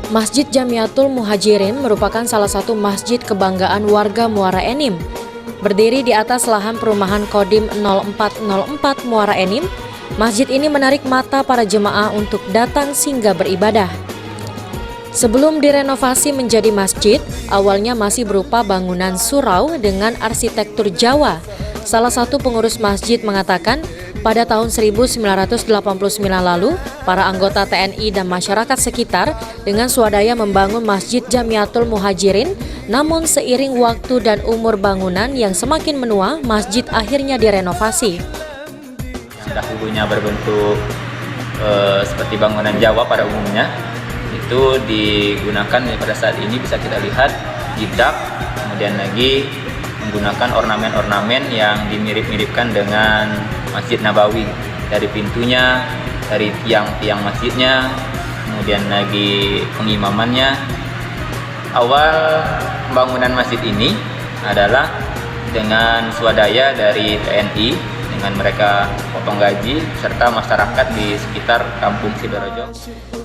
Masjid Jamiatul Muhajirin merupakan salah satu masjid kebanggaan warga Muara Enim. Berdiri di atas lahan perumahan Kodim 0404 Muara Enim, masjid ini menarik mata para jemaah untuk datang singgah beribadah. Sebelum direnovasi menjadi masjid, awalnya masih berupa bangunan surau dengan arsitektur Jawa. Salah satu pengurus masjid mengatakan, pada tahun 1989 lalu, para anggota TNI dan masyarakat sekitar dengan swadaya membangun Masjid Jamiatul Muhajirin, namun seiring waktu dan umur bangunan yang semakin menua, masjid akhirnya direnovasi. Dahulunya berbentuk seperti bangunan Jawa pada umumnya, itu digunakan pada saat ini bisa kita lihat jidak, kemudian lagi menggunakan ornamen-ornamen yang dimirip-miripkan dengan Masjid Nabawi, dari pintunya, dari tiang-tiang masjidnya, kemudian lagi pengimamannya. Awal pembangunan masjid ini adalah dengan swadaya dari TNI, dengan mereka potong gaji, serta masyarakat di sekitar kampung Sidoarjo.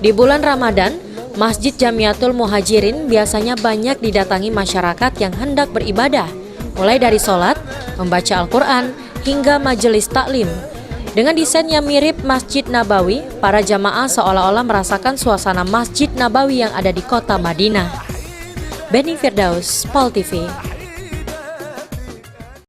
Di bulan Ramadan, Masjid Jamiatul Muhajirin biasanya banyak didatangi masyarakat yang hendak beribadah, mulai dari sholat, membaca Al-Quran, hingga majelis taklim. Dengan desain yang mirip Masjid Nabawi, para jamaah seolah-olah merasakan suasana Masjid Nabawi yang ada di kota Madinah. Beni Firdaus, Pol TV.